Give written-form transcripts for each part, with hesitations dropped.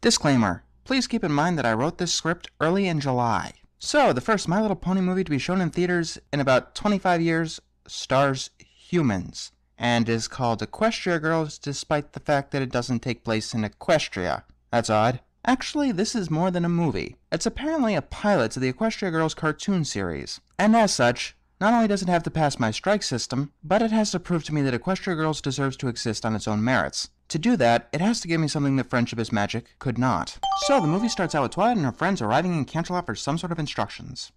Disclaimer. Please keep in mind that I wrote this script early in July. So, the first My Little Pony movie to be shown in theaters in about 25 years stars humans, and is called Equestria Girls despite the fact that it doesn't take place in Equestria. That's odd. Actually, this is more than a movie. It's apparently a pilot to the Equestria Girls cartoon series, and as such, not only does it have to pass my strike system, but it has to prove to me that Equestria Girls deserves to exist on its own merits. To do that, it has to give me something that Friendship is Magic could not. So, the movie starts out with Twilight and her friends arriving in Canterlot for some sort of instructions.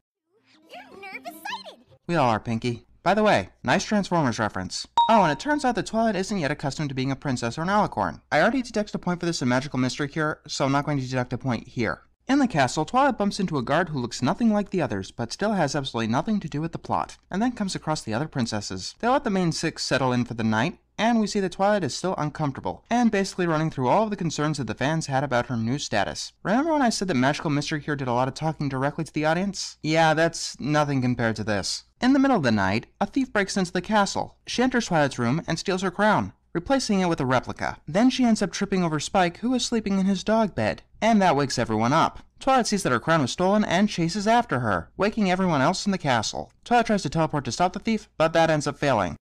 You're nervous-sighted! We all are, Pinky. By the way, nice Transformers reference. Oh, and it turns out that Twilight isn't yet accustomed to being a princess or an alicorn. I already deducted a point for this in Magical Mystery Cure, so I'm not going to deduct a point here. In the castle, Twilight bumps into a guard who looks nothing like the others, but still has absolutely nothing to do with the plot, and then comes across the other princesses. They let the main six settle in for the night, and we see that Twilight is still uncomfortable, and basically running through all of the concerns that the fans had about her new status. Remember when I said that Magical Mystery Cure did a lot of talking directly to the audience? Yeah, that's nothing compared to this. In the middle of the night, a thief breaks into the castle. She enters Twilight's room and steals her crown, replacing it with a replica. Then she ends up tripping over Spike, who is sleeping in his dog bed, and that wakes everyone up. Twilight sees that her crown was stolen and chases after her, waking everyone else in the castle. Twilight tries to teleport to stop the thief, but that ends up failing.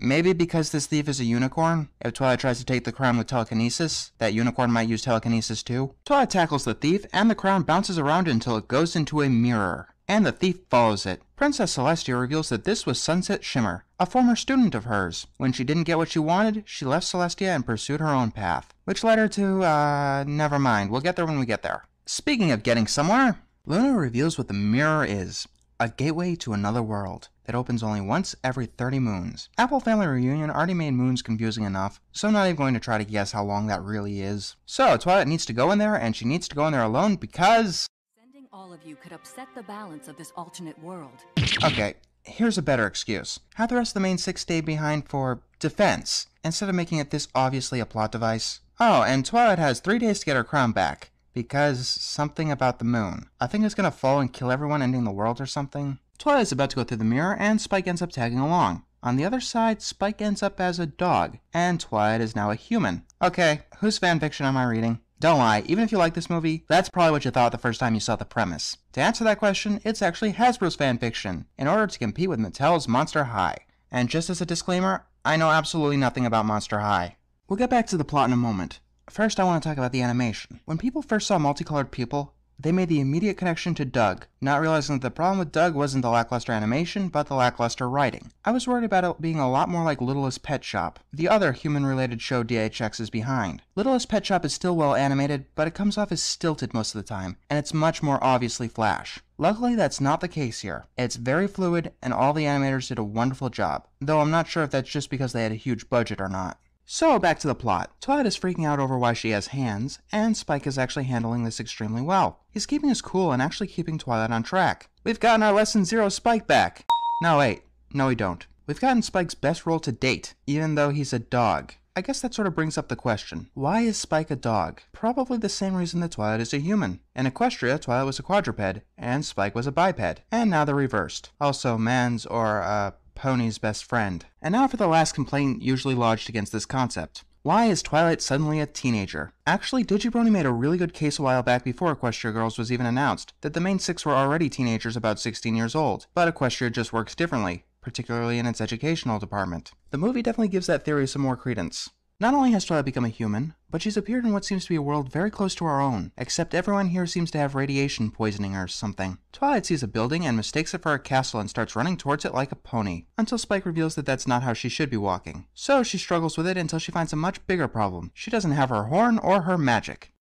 Maybe because this thief is a unicorn? If Twilight tries to take the crown with telekinesis, that unicorn might use telekinesis too? Twilight tackles the thief, and the crown bounces around until it goes into a mirror, and the thief follows it. Princess Celestia reveals that this was Sunset Shimmer, a former student of hers. When she didn't get what she wanted, she left Celestia and pursued her own path, which led her to, never mind. We'll get there when we get there. Speaking of getting somewhere, Luna reveals what the mirror is. A gateway to another world that opens only once every 30 moons. Apple Family Reunion already made moons confusing enough, so I'm not even going to try to guess how long that really is. So, Twilight needs to go in there, and she needs to go in there alone because... Sending all of you could upset the balance of this alternate world. Okay, here's a better excuse. Have the rest of the main six stay behind for defense, instead of making it this obviously a plot device. Oh, and Twilight has 3 days to get her crown back. Because something about the moon. I think it's gonna fall and kill everyone, ending the world or something. Twilight is about to go through the mirror, and Spike ends up tagging along. On the other side, Spike ends up as a dog, and Twilight is now a human. Okay, whose fanfiction am I reading? Don't lie, even if you like this movie, that's probably what you thought the first time you saw the premise. To answer that question, it's actually Hasbro's fanfiction, in order to compete with Mattel's Monster High. And just as a disclaimer, I know absolutely nothing about Monster High. We'll get back to the plot in a moment. First, I want to talk about the animation. When people first saw multicolored people, they made the immediate connection to Doug, not realizing that the problem with Doug wasn't the lackluster animation, but the lackluster writing. I was worried about it being a lot more like Littlest Pet Shop, the other human-related show DHX is behind. Littlest Pet Shop is still well animated, but it comes off as stilted most of the time, and it's much more obviously Flash. Luckily, that's not the case here. It's very fluid, and all the animators did a wonderful job, though I'm not sure if that's just because they had a huge budget or not. So, back to the plot. Twilight is freaking out over why she has hands, and Spike is actually handling this extremely well. He's keeping his cool and actually keeping Twilight on track. We've gotten our Lesson 0 Spike back! No, wait. No, we don't. We've gotten Spike's best role to date, even though he's a dog. I guess that sort of brings up the question. Why is Spike a dog? Probably the same reason that Twilight is a human. In Equestria, Twilight was a quadruped, and Spike was a biped. And now they're reversed. Also, man's or, pony's best friend. And now for the last complaint usually lodged against this concept. Why is Twilight suddenly a teenager? Actually, Digibrony made a really good case a while back before Equestria Girls was even announced, that the main six were already teenagers about 16 years old, but Equestria just works differently, particularly in its educational department. The movie definitely gives that theory some more credence. Not only has Twilight become a human, but she's appeared in what seems to be a world very close to our own, except everyone here seems to have radiation poisoning or something. Twilight sees a building and mistakes it for a castle and starts running towards it like a pony, until Spike reveals that that's not how she should be walking. So she struggles with it until she finds a much bigger problem. She doesn't have her horn or her magic.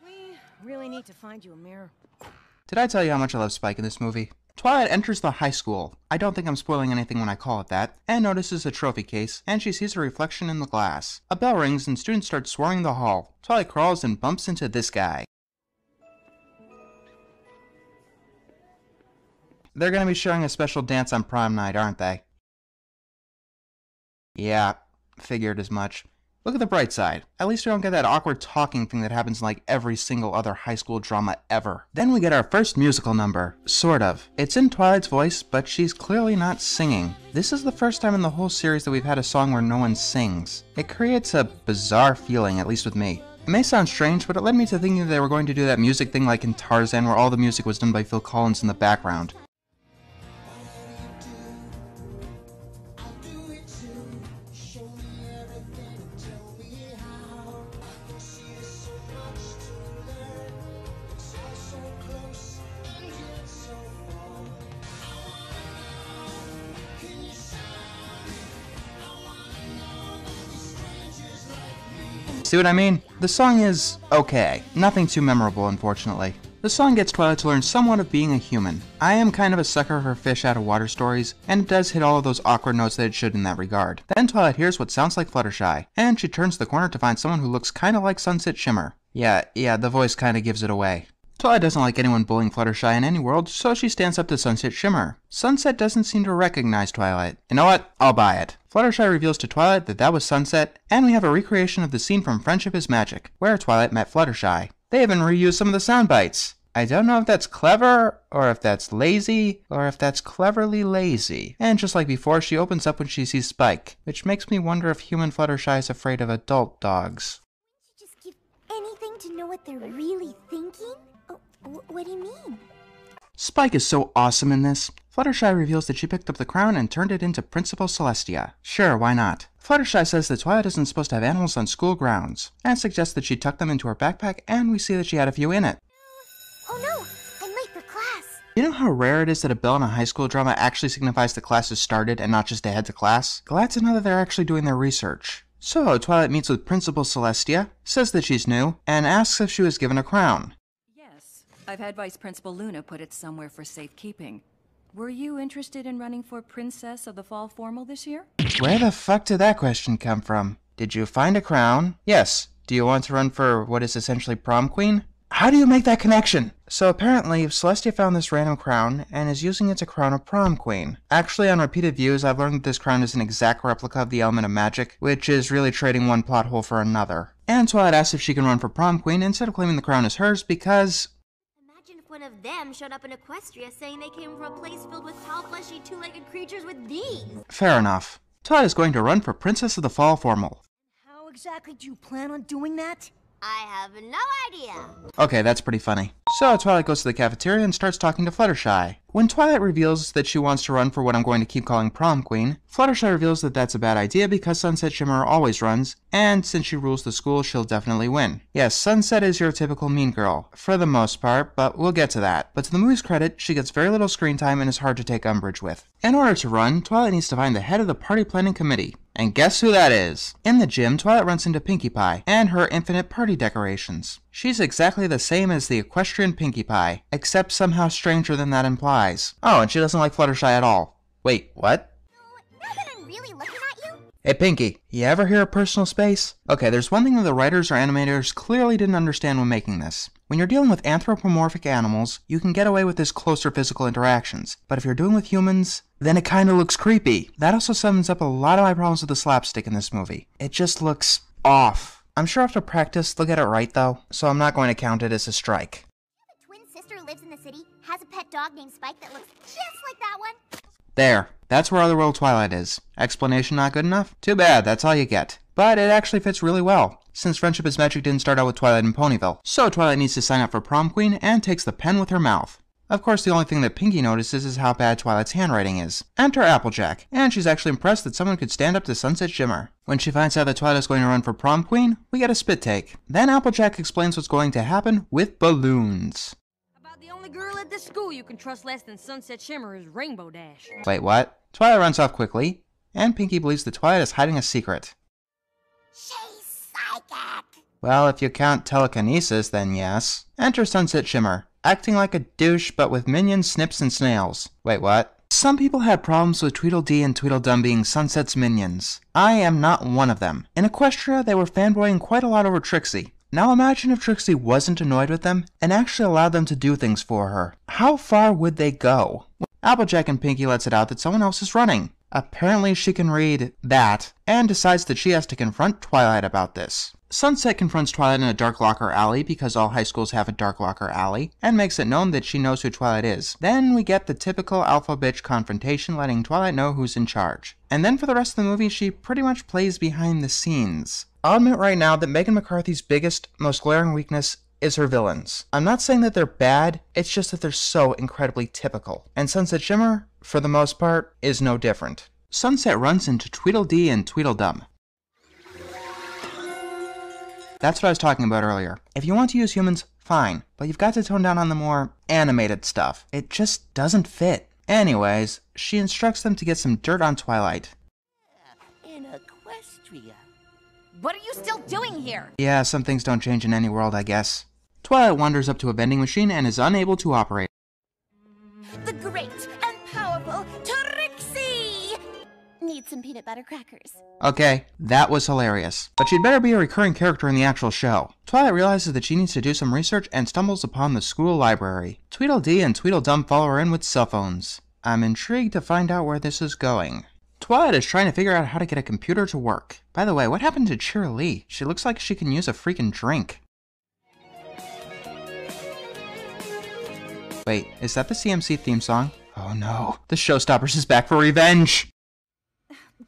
We really need to find you a mirror. Did I tell you how much I love Spike in this movie? Twilight enters the high school. I don't think I'm spoiling anything when I call it that, and notices a trophy case, and she sees her reflection in the glass. A bell rings and students start swarming the hall. Twilight crawls and bumps into this guy. They're gonna be showing a special dance on prom night, aren't they? Yeah, figured as much. Look at the bright side. At least we don't get that awkward talking thing that happens in like every single other high school drama ever. Then we get our first musical number. Sort of. It's in Twilight's voice, but she's clearly not singing. This is the first time in the whole series that we've had a song where no one sings. It creates a bizarre feeling, at least with me. It may sound strange, but it led me to thinking that they were going to do that music thing like in Tarzan where all the music was done by Phil Collins in the background. See what I mean? The song is okay. Nothing too memorable, unfortunately. The song gets Twilight to learn somewhat of being a human. I am kind of a sucker for fish out of water stories, and it does hit all of those awkward notes that it should in that regard. Then Twilight hears what sounds like Fluttershy, and she turns the corner to find someone who looks kinda like Sunset Shimmer. Yeah, the voice kinda gives it away. Twilight doesn't like anyone bullying Fluttershy in any world, so she stands up to Sunset Shimmer. Sunset doesn't seem to recognize Twilight. You know what? I'll buy it. Fluttershy reveals to Twilight that that was Sunset, and we have a recreation of the scene from Friendship is Magic, where Twilight met Fluttershy. They even reused some of the sound bites. I don't know if that's clever, or if that's lazy, or if that's cleverly lazy. And just like before, she opens up when she sees Spike, which makes me wonder if human Fluttershy is afraid of adult dogs. Wouldn't you just give anything to know what they're really thinking? Oh, what do you mean? Spike is so awesome in this. Fluttershy reveals that she picked up the crown and turned it into Principal Celestia. Sure, why not? Fluttershy says that Twilight isn't supposed to have animals on school grounds, and suggests that she tuck them into her backpack, and we see that she had a few in it. Oh no, I'm late for class. You know how rare it is that a bell in a high school drama actually signifies the class has started and not just to head to class? Glad to know that they're actually doing their research. So, Twilight meets with Principal Celestia, says that she's new, and asks if she was given a crown. Yes, I've had Vice Principal Luna put it somewhere for safekeeping. Were you interested in running for Princess of the Fall Formal this year? Where the fuck did that question come from? Did you find a crown? Yes. Do you want to run for what is essentially prom queen? How do you make that connection? So apparently, Celestia found this random crown and is using it to crown a prom queen. Actually, on repeated views, I've learned that this crown is an exact replica of the element of magic, which is really trading one plot hole for another. And Twilight asks if she can run for prom queen instead of claiming the crown is hers because... Imagine if one of them showed up in Equestria saying they came from a place filled with tall, fleshy, two-legged creatures with knees. Fair enough. Twilight is going to run for Princess of the Fall Formal. How exactly do you plan on doing that? I have no idea. Okay, that's pretty funny. So Twilight goes to the cafeteria and starts talking to Fluttershy. When Twilight reveals that she wants to run for what I'm going to keep calling prom queen, Fluttershy reveals that that's a bad idea because Sunset Shimmer always runs, and since she rules the school, she'll definitely win. Yes, Sunset is your typical mean girl, for the most part, but we'll get to that. But to the movie's credit, she gets very little screen time and is hard to take umbrage with. In order to run, Twilight needs to find the head of the party planning committee. And guess who that is? In the gym, Twilight runs into Pinkie Pie and her infinite party decorations. She's exactly the same as the equestrian Pinkie Pie, except somehow stranger than that implies. Oh, and she doesn't like Fluttershy at all. Wait, what? Now that I'm really looking at you? Hey Pinkie, you ever hear of personal space? Okay, there's one thing that the writers or animators clearly didn't understand when making this. When you're dealing with anthropomorphic animals, you can get away with this closer physical interactions. But if you're dealing with humans, then it kinda looks creepy. That also sums up a lot of my problems with the slapstick in this movie. It just looks off. I'm sure after practice they'll get it right though, so I'm not going to count it as a strike. The twin sister who lives in the city has a pet dog named Spike that looks just like that one. There. That's where Otherworld Twilight is. Explanation not good enough? Too bad, that's all you get. But it actually fits really well, since Friendship is Magic didn't start out with Twilight in Ponyville. So Twilight needs to sign up for prom queen and takes the pen with her mouth. Of course, the only thing that Pinkie notices is how bad Twilight's handwriting is. Enter Applejack, and she's actually impressed that someone could stand up to Sunset Shimmer. When she finds out that Twilight's going to run for prom queen, we get a spit take. Then Applejack explains what's going to happen with balloons. About the only girl at this school you can trust less than Sunset Shimmer is Rainbow Dash. Wait, what? Twilight runs off quickly, and Pinkie believes that Twilight is hiding a secret. She's psychic. Well, if you count telekinesis, then yes. Enter Sunset Shimmer, acting like a douche but with minions, snips, and snails. Wait, what? Some people had problems with Tweedledee and Tweedledum being Sunset's minions. I am not one of them. In Equestria, they were fanboying quite a lot over Trixie. Now imagine if Trixie wasn't annoyed with them and actually allowed them to do things for her. How far would they go? Applejack and Pinkie lets it out that someone else is running. Apparently she can read that, and decides that she has to confront Twilight about this. Sunset confronts Twilight in a dark locker alley because all high schools have a dark locker alley, and makes it known that she knows who Twilight is. Then we get the typical alpha bitch confrontation, letting Twilight know who's in charge. And then for the rest of the movie, she pretty much plays behind the scenes. I'll admit right now that Megan McCarthy's biggest, most glaring weakness is her villains. I'm not saying that they're bad, it's just that they're so incredibly typical. And Sunset Shimmer, for the most part, is no different. Sunset runs into Tweedledee and Tweedledum. That's what I was talking about earlier. If you want to use humans, fine, but you've got to tone down on the more animated stuff. It just doesn't fit. Anyways, she instructs them to get some dirt on Twilight. In Equestria. What are you still doing here? Yeah, some things don't change in any world, I guess. Twilight wanders up to a vending machine and is unable to operate. The great and powerful Trixie! Need some peanut butter crackers. Okay, that was hilarious. But she'd better be a recurring character in the actual show. Twilight realizes that she needs to do some research and stumbles upon the school library. Tweedledee and Tweedledum follow her in with cell phones. I'm intrigued to find out where this is going. Twilight is trying to figure out how to get a computer to work. By the way, what happened to Cheer Lee? She looks like she can use a freaking drink. Wait, is that the CMC theme song? Oh no, the Showstoppers is back for revenge!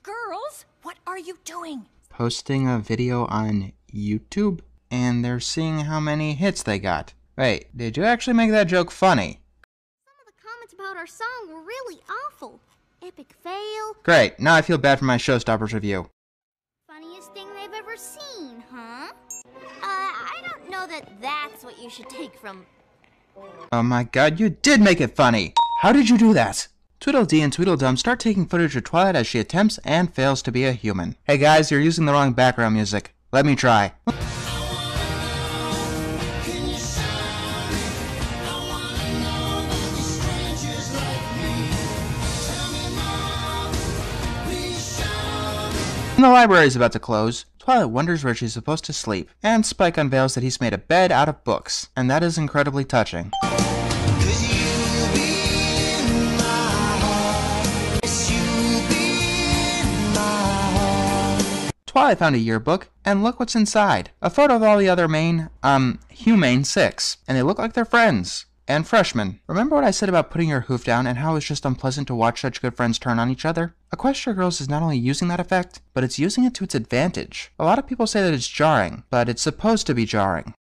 Girls, what are you doing? Posting a video on YouTube, and they're seeing how many hits they got. Wait, did you actually make that joke funny? Some of the comments about our song were really awful. Epic fail. Great, now I feel bad for my Showstoppers review. Funniest thing they've ever seen, huh? I don't know that that's what you should take from... Oh my god, you did make it funny! How did you do that? Tweedledee and Tweedledum start taking footage of Twilight as she attempts and fails to be a human. Hey guys, you're using the wrong background music. Let me try. When the library is about to close, Twilight wonders where she's supposed to sleep, and Spike unveils that he's made a bed out of books, and that is incredibly touching. Twilight found a yearbook, and look what's inside. A photo of all the other Humane 6, and they look like they're friends. And freshmen. Remember what I said about putting your hoof down and how it's just unpleasant to watch such good friends turn on each other? Equestria Girls is not only using that effect, but it's using it to its advantage. A lot of people say that it's jarring, but it's supposed to be jarring.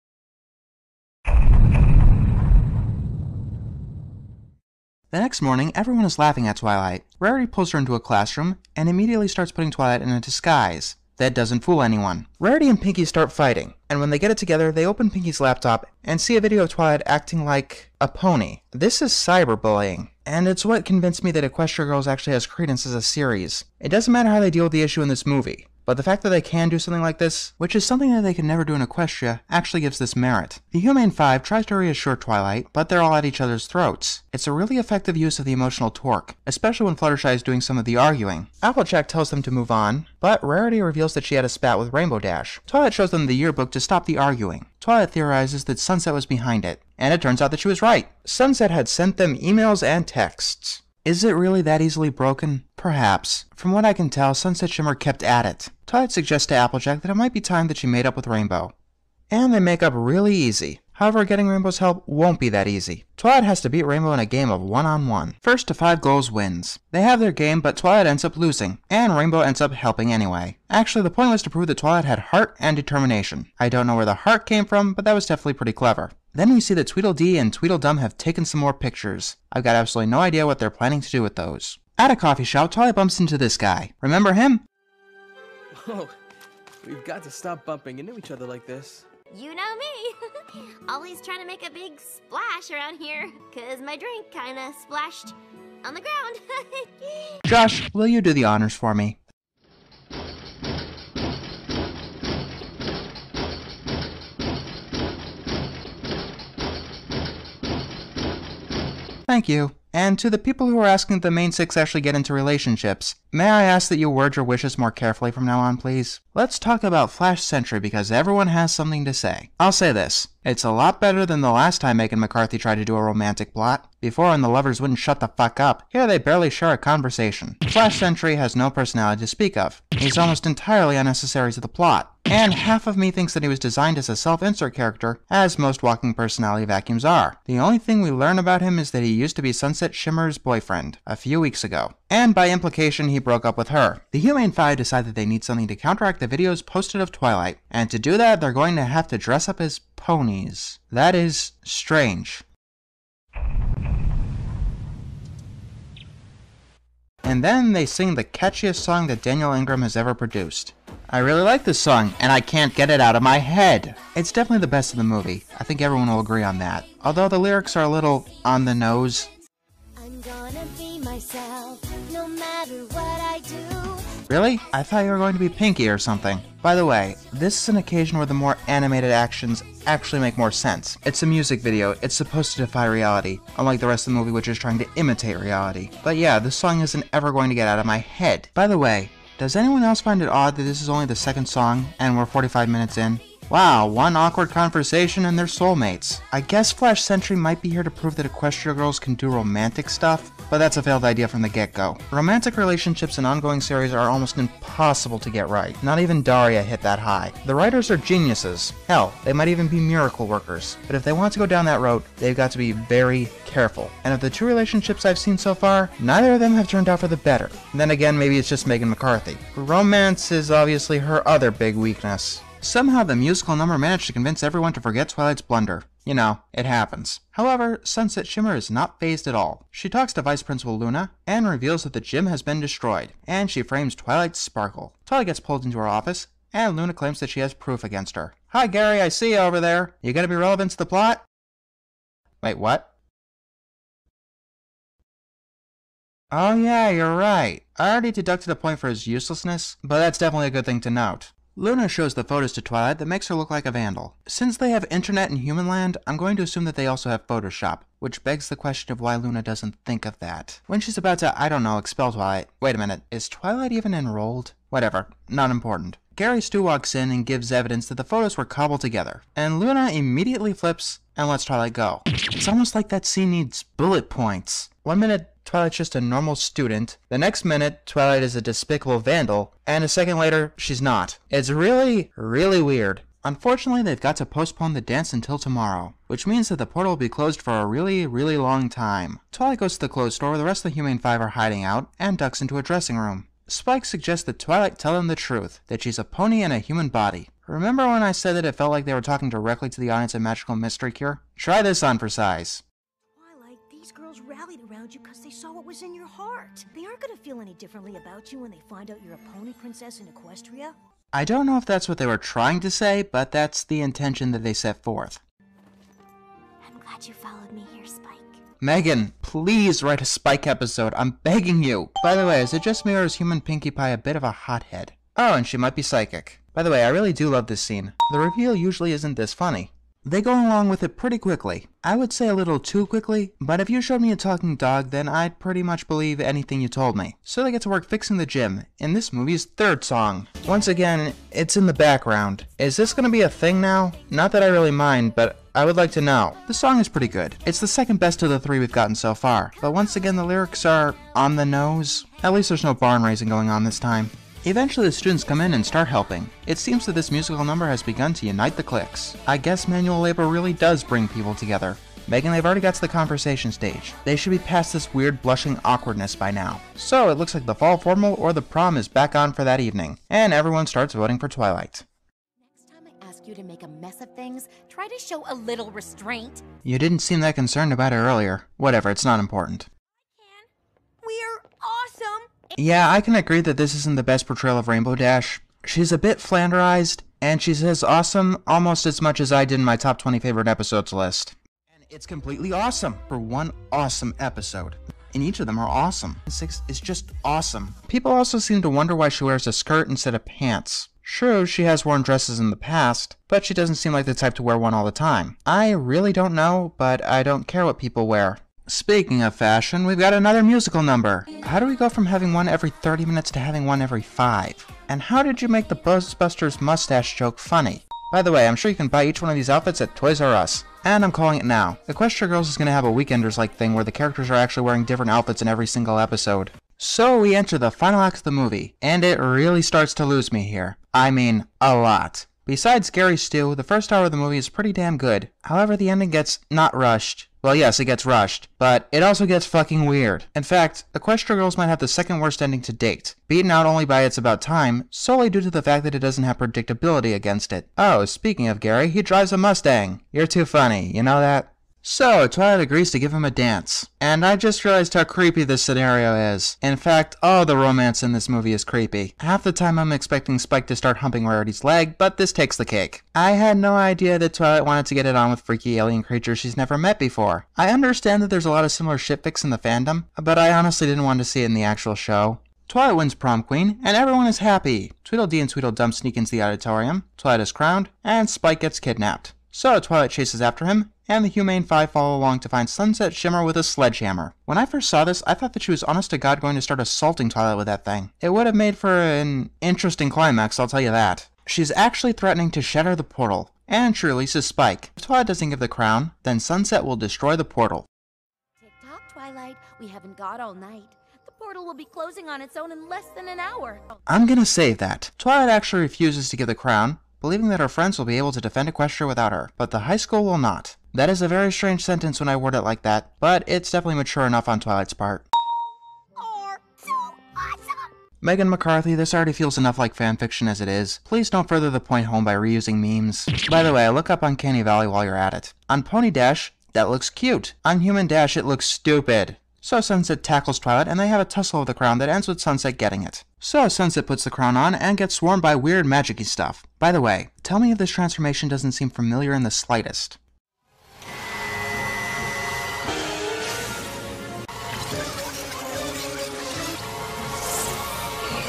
The next morning, everyone is laughing at Twilight. Rarity pulls her into a classroom, and immediately starts putting Twilight in a disguise. That doesn't fool anyone. Rarity and Pinky start fighting, and when they get it together, they open Pinky's laptop and see a video of Twilight acting like a pony. This is cyberbullying, and it's what convinced me that Equestria Girls actually has credence as a series. It doesn't matter how they deal with the issue in this movie, but the fact that they can do something like this, which is something that they can never do in Equestria, actually gives this merit. The Humane 5 tries to reassure Twilight, but they're all at each other's throats. It's a really effective use of the emotional torque, especially when Fluttershy is doing some of the arguing. Applejack tells them to move on, but Rarity reveals that she had a spat with Rainbow Dash. Twilight shows them the yearbook to stop the arguing. Twilight theorizes that Sunset was behind it, and it turns out that she was right. Sunset had sent them emails and texts. Is it really that easily broken? Perhaps. From what I can tell, Sunset Shimmer kept at it. Twilight suggests to Applejack that it might be time that she made up with Rainbow. And they make up really easy. However, getting Rainbow's help won't be that easy. Twilight has to beat Rainbow in a game of one-on-one. First to 5 goals wins. They have their game, but Twilight ends up losing, and Rainbow ends up helping anyway. Actually, the point was to prove that Twilight had heart and determination. I don't know where the heart came from, but that was definitely pretty clever. Then we see that Tweedledee and Tweedledum have taken some more pictures. I've got absolutely no idea what they're planning to do with those. At a coffee shop, Twilight bumps into this guy. Remember him? Oh, we've got to stop bumping into each other like this. You know me. Always trying to make a big splash around here, 'cause my drink kinda splashed on the ground. Josh, will you do the honors for me? Thank you. And to the people who are asking if the main six actually get into relationships, may I ask that you word your wishes more carefully from now on, please? Let's talk about Flash Sentry because everyone has something to say. I'll say this. It's a lot better than the last time Megan McCarthy tried to do a romantic plot. Before, when the lovers wouldn't shut the fuck up, here they barely share a conversation. Flash Sentry has no personality to speak of. He's almost entirely unnecessary to the plot. And half of me thinks that he was designed as a self-insert character, as most walking personality vacuums are. The only thing we learn about him is that he used to be Sunset Shimmer's boyfriend a few weeks ago. And by implication, he broke up with her. The Humane Five decide that they need something to counteract the videos posted of Twilight. And to do that, they're going to have to dress up as ponies. That is strange. And then they sing the catchiest song that Daniel Ingram has ever produced. I really like this song, and I can't get it out of my head. It's definitely the best in the movie. I think everyone will agree on that. Although the lyrics are a little on the nose. I'm gonna be myself, no matter what I do. Really? I thought you were going to be Pinky or something. By the way, this is an occasion where the more animated actions actually make more sense. It's a music video, it's supposed to defy reality, unlike the rest of the movie which is trying to imitate reality. But yeah, this song isn't ever going to get out of my head. By the way, does anyone else find it odd that this is only the second song, and we're 45 minutes in? Wow, one awkward conversation and they're soulmates. I guess Flash Sentry might be here to prove that Equestria girls can do romantic stuff, but that's a failed idea from the get-go. Romantic relationships in ongoing series are almost impossible to get right. Not even Daria hit that high. The writers are geniuses. Hell, they might even be miracle workers. But if they want to go down that road, they've got to be very careful. And of the two relationships I've seen so far, neither of them have turned out for the better. Then again, maybe it's just Megan McCarthy. Romance is obviously her other big weakness. Somehow the musical number managed to convince everyone to forget Twilight's blunder. You know, it happens. However, Sunset Shimmer is not fazed at all. She talks to Vice Principal Luna, and reveals that the gym has been destroyed, and she frames Twilight's sparkle. Twilight gets pulled into her office, and Luna claims that she has proof against her. Hi Gary, I see you over there. You gonna be relevant to the plot? Wait, what? Oh yeah, you're right. I already deducted a point for his uselessness, but that's definitely a good thing to note. Luna shows the photos to Twilight that makes her look like a vandal. Since they have internet in Human Land, I'm going to assume that they also have Photoshop, which begs the question of why Luna doesn't think of that. When she's about to, I don't know, expel Twilight. Wait a minute, is Twilight even enrolled? Whatever, not important. Gary Stu walks in and gives evidence that the photos were cobbled together, and Luna immediately flips and lets Twilight go. It's almost like that scene needs bullet points. 1 minute, Twilight's just a normal student. The next minute, Twilight is a despicable vandal. And a second later, she's not. It's really, really weird. Unfortunately, they've got to postpone the dance until tomorrow, which means that the portal will be closed for a really, really long time. Twilight goes to the clothes store where the rest of the Humane Five are hiding out, and ducks into a dressing room. Spike suggests that Twilight tell them the truth, that she's a pony in a human body. Remember when I said that it felt like they were talking directly to the audience in Magical Mystery Cure? Try this on for size. These girls rallied around you because they saw what was in your heart. They aren't going to feel any differently about you when they find out you're a pony princess in Equestria. I don't know if that's what they were trying to say, but that's the intention that they set forth. I'm glad you followed me here, Spike. Megan, please write a Spike episode. I'm begging you. By the way, is it just me or is Human Pinkie Pie a bit of a hothead? Oh, and she might be psychic. By the way, I really do love this scene. The reveal usually isn't this funny. They go along with it pretty quickly. I would say a little too quickly, but if you showed me a talking dog, then I'd pretty much believe anything you told me. So they get to work fixing the gym, in this movie's third song. Once again, it's in the background. Is this gonna be a thing now? Not that I really mind, but I would like to know. The song is pretty good. It's the second best of the three we've gotten so far, but once again the lyrics are on the nose. At least there's no barn raising going on this time. Eventually the students come in and start helping. It seems that this musical number has begun to unite the cliques. I guess manual labor really does bring people together. Megan, they've already got to the conversation stage. They should be past this weird blushing awkwardness by now. So it looks like the fall formal or the prom is back on for that evening, and everyone starts voting for Twilight. Next time I ask you to make a mess of things, try to show a little restraint. You didn't seem that concerned about it earlier. Whatever, it's not important. We're awesome! Yeah, I can agree that this isn't the best portrayal of Rainbow Dash. She's a bit flanderized, and she says awesome almost as much as I did in my top 20 favorite episodes list. And it's completely awesome for one awesome episode. And each of them are awesome. 6 is just awesome. People also seem to wonder why she wears a skirt instead of pants. True, she has worn dresses in the past, but she doesn't seem like the type to wear one all the time. I really don't know, but I don't care what people wear. Speaking of fashion, we've got another musical number. How do we go from having one every 30 minutes to having one every 5? And how did you make the Ghostbusters mustache joke funny? By the way, I'm sure you can buy each one of these outfits at Toys R Us. And I'm calling it now. Equestria Girls is going to have a Weekenders-like thing where the characters are actually wearing different outfits in every single episode. So we enter the final act of the movie, and it really starts to lose me here. I mean, a lot. Besides Scary Stew, the first hour of the movie is pretty damn good. However, the ending gets not rushed. Well, yes, it gets rushed, but it also gets fucking weird. In fact, Equestria Girls might have the second worst ending to date, beaten out only by It's About Time, solely due to the fact that it doesn't have predictability against it. Oh, speaking of Gary, he drives a Mustang. You're too funny, you know that? So, Twilight agrees to give him a dance. And I just realized how creepy this scenario is. In fact, all the romance in this movie is creepy. Half the time I'm expecting Spike to start humping Rarity's leg, but this takes the cake. I had no idea that Twilight wanted to get it on with freaky alien creatures she's never met before. I understand that there's a lot of similar shitfics in the fandom, but I honestly didn't want to see it in the actual show. Twilight wins prom queen, and everyone is happy. Tweedledee and Tweedledum sneak into the auditorium, Twilight is crowned, and Spike gets kidnapped. So Twilight chases after him, and the Humane Five follow along to find Sunset Shimmer with a sledgehammer. When I first saw this, I thought that she was honest to God going to start assaulting Twilight with that thing. It would have made for an interesting climax, I'll tell you that. She's actually threatening to shatter the portal, and she releases Spike. If Twilight doesn't give the crown, then Sunset will destroy the portal. Tick-tock, Twilight. We haven't got all night. The portal will be closing on its own in less than an hour. I'm gonna save that. Twilight actually refuses to give the crown, believing that her friends will be able to defend Equestria without her, but the high school will not. That is a very strange sentence when I word it like that, but it's definitely mature enough on Twilight's part. Are so awesome! Megan McCarthy, this already feels enough like fanfiction as it is. Please don't further the point home by reusing memes. By the way, look up Uncanny Valley while you're at it. On Pony Dash, that looks cute. On Human Dash, it looks stupid. So Sunset tackles Twilight, and they have a tussle over the crown that ends with Sunset getting it. So Sunset puts the crown on and gets swarmed by weird magic-y stuff. By the way, tell me if this transformation doesn't seem familiar in the slightest.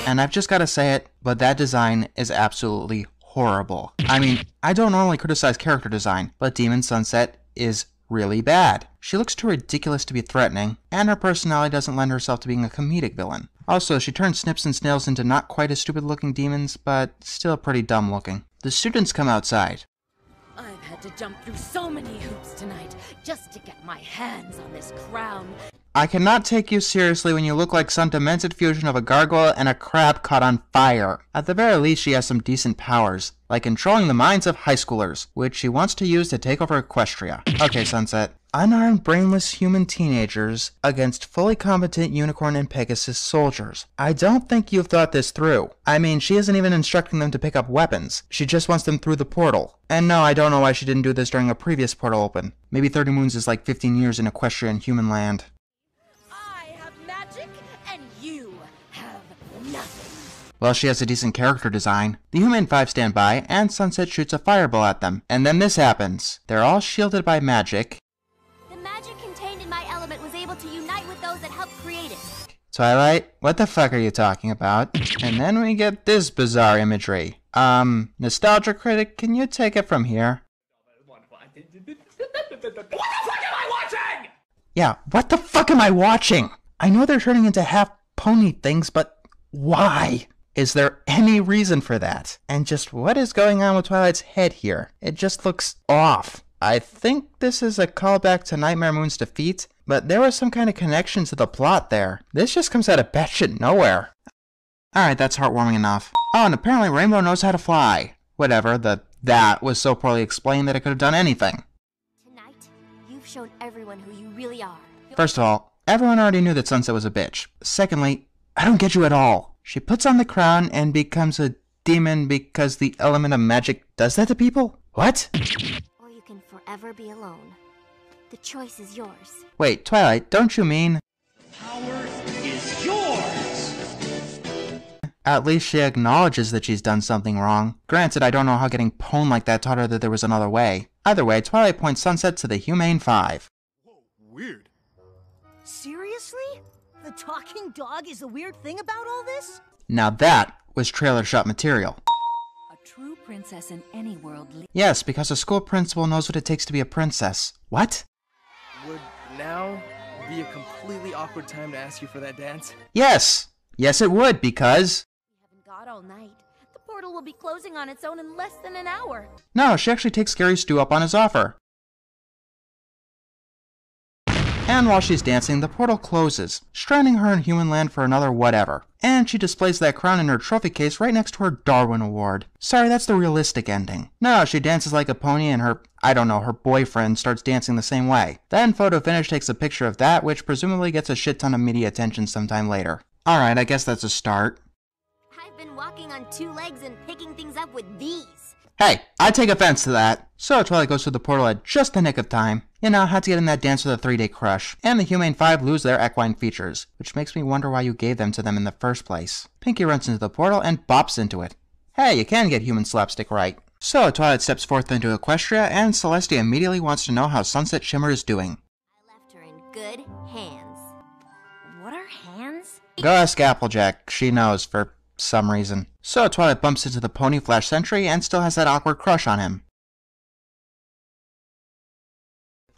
And I've just gotta say it, but that design is absolutely horrible. I mean, I don't normally criticize character design, but Demon Sunset is really bad. She looks too ridiculous to be threatening, and her personality doesn't lend herself to being a comedic villain. Also, she turns Snips and Snails into not quite as stupid looking demons, but still pretty dumb looking. The students come outside. I've had to jump through so many hoops tonight just to get my hands on this crown. I cannot take you seriously when you look like some demented fusion of a gargoyle and a crab caught on fire. At the very least, she has some decent powers, like controlling the minds of high schoolers, which she wants to use to take over Equestria. Okay, Sunset. Unarmed, brainless human teenagers against fully competent Unicorn and Pegasus soldiers. I don't think you've thought this through. I mean, she isn't even instructing them to pick up weapons. She just wants them through the portal. And no, I don't know why she didn't do this during a previous portal open. Maybe 30 moons is like 15 years in Equestria and human land. Well, she has a decent character design. The Humane Five stand by, and Sunset shoots a fireball at them. And then this happens. They're all shielded by magic. The magic contained in my element was able to unite with those that helped create it. Twilight, what the fuck are you talking about? And then we get this bizarre imagery. Nostalgia Critic, can you take it from here? What the fuck am I watching? Yeah, what the fuck am I watching? I know they're turning into half pony things, but why? Is there any reason for that? And just what is going on with Twilight's head here? It just looks off. I think this is a callback to Nightmare Moon's defeat, but there was some kind of connection to the plot there. This just comes out of batshit nowhere. Alright, that's heartwarming enough. Oh, and apparently Rainbow knows how to fly. Whatever, that was so poorly explained that it could have done anything. Tonight, you've shown everyone who you really are. First of all, everyone already knew that Sunset was a bitch. Secondly, I don't get you at all. She puts on the crown and becomes a demon because the element of magic does that to people? What? Or you can forever be alone. The choice is yours. Wait, Twilight, don't you mean... Power is yours! At least she acknowledges that she's done something wrong. Granted, I don't know how getting pwned like that taught her that there was another way. Either way, Twilight points Sunset to the Humane Five. Whoa, weird. Seriously? The talking dog is the weird thing about all this? Now that was trailer shot material. A true princess in any world. Yes, because a school principal knows what it takes to be a princess. What? Would now be a completely awkward time to ask you for that dance? Yes! Yes, it would, because... We haven't got all night. The portal will be closing on its own in less than an hour. No, she actually takes Scary Stu up on his offer. And while she's dancing, the portal closes, stranding her in human land for another whatever. And she displays that crown in her trophy case right next to her Darwin Award. Sorry, that's the realistic ending. No, she dances like a pony and her boyfriend starts dancing the same way. Then Photo Finish takes a picture of that, which presumably gets a shit ton of media attention sometime later. Alright, I guess that's a start. I've been walking on 2 legs and picking things up with these. Hey, I take offense to that. So Twilight goes through the portal at just the nick of time. You know, had to get in that dance with a 3-day crush. And the Humane 5 lose their equine features, which makes me wonder why you gave them to them in the first place. Pinky runs into the portal and bops into it. Hey, you can get human slapstick right. So Twilight steps forth into Equestria, and Celestia immediately wants to know how Sunset Shimmer is doing. I left her in good hands. What are hands? Go ask Applejack, she knows for some reason. So Twilight bumps into the pony Flash Sentry and still has that awkward crush on him.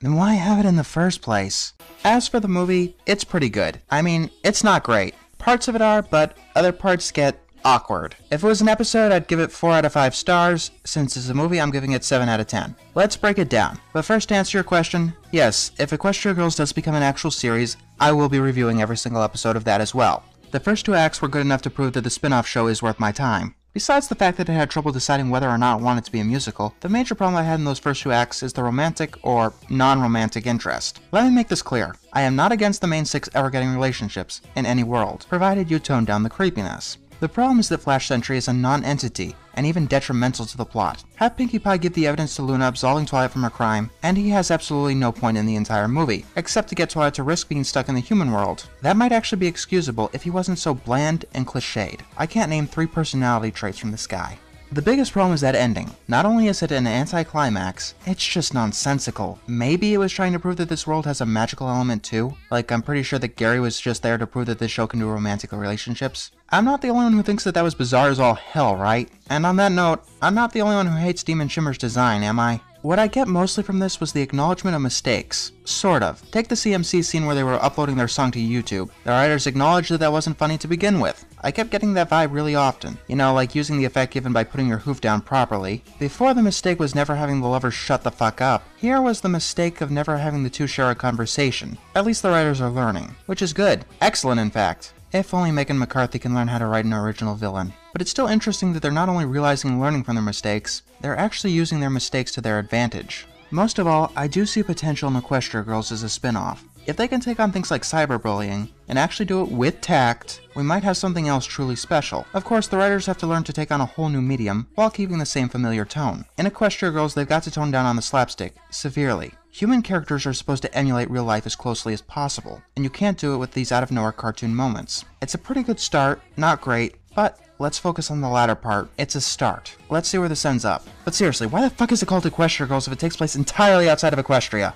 Then why have it in the first place? As for the movie, it's pretty good. I mean, it's not great. Parts of it are, but other parts get awkward. If it was an episode, I'd give it 4 out of 5 stars. Since it's a movie, I'm giving it 7 out of 10. Let's break it down. But first, to answer your question, yes, if Equestria Girls does become an actual series, I will be reviewing every single episode of that as well. The first 2 acts were good enough to prove that the spin-off show is worth my time. Besides the fact that I had trouble deciding whether or not I wanted to be a musical, the major problem I had in those first 2 acts is the romantic or non-romantic interest. Let me make this clear. I am not against the main 6 ever getting relationships, in any world, provided you tone down the creepiness. The problem is that Flash Sentry is a non-entity, and even detrimental to the plot. Have Pinkie Pie give the evidence to Luna absolving Twilight from her crime, and he has absolutely no point in the entire movie, except to get Twilight to risk being stuck in the human world. That might actually be excusable if he wasn't so bland and cliched. I can't name 3 personality traits from this guy. The biggest problem is that ending. Not only is it an anticlimax, it's just nonsensical. Maybe it was trying to prove that this world has a magical element too? Like, I'm pretty sure that Gary was just there to prove that this show can do romantic relationships. I'm not the only one who thinks that was bizarre as all hell, right? And on that note, I'm not the only one who hates Demon Shimmer's design, am I? What I get mostly from this was the acknowledgement of mistakes. Sort of. Take the CMC scene where they were uploading their song to YouTube. The writers acknowledged that wasn't funny to begin with. I kept getting that vibe really often. You know, like using the effect given by putting your hoof down properly. Before, the mistake was never having the lovers shut the fuck up. Here was the mistake of never having the 2 share a conversation. At least the writers are learning. Which is good. Excellent, in fact. If only Megan McCarthy can learn how to write an original villain. But it's still interesting that they're not only realizing and learning from their mistakes, they're actually using their mistakes to their advantage. Most of all, I do see potential in Equestria Girls as a spin-off. If they can take on things like cyberbullying, and actually do it with tact, we might have something else truly special. Of course, the writers have to learn to take on a whole new medium, while keeping the same familiar tone. In Equestria Girls, they've got to tone down on the slapstick, severely. Human characters are supposed to emulate real life as closely as possible, and you can't do it with these out-of-nowhere cartoon moments. It's a pretty good start, not great, but let's focus on the latter part. It's a start. Let's see where this ends up. But seriously, why the fuck is it called Equestria Girls if it takes place entirely outside of Equestria?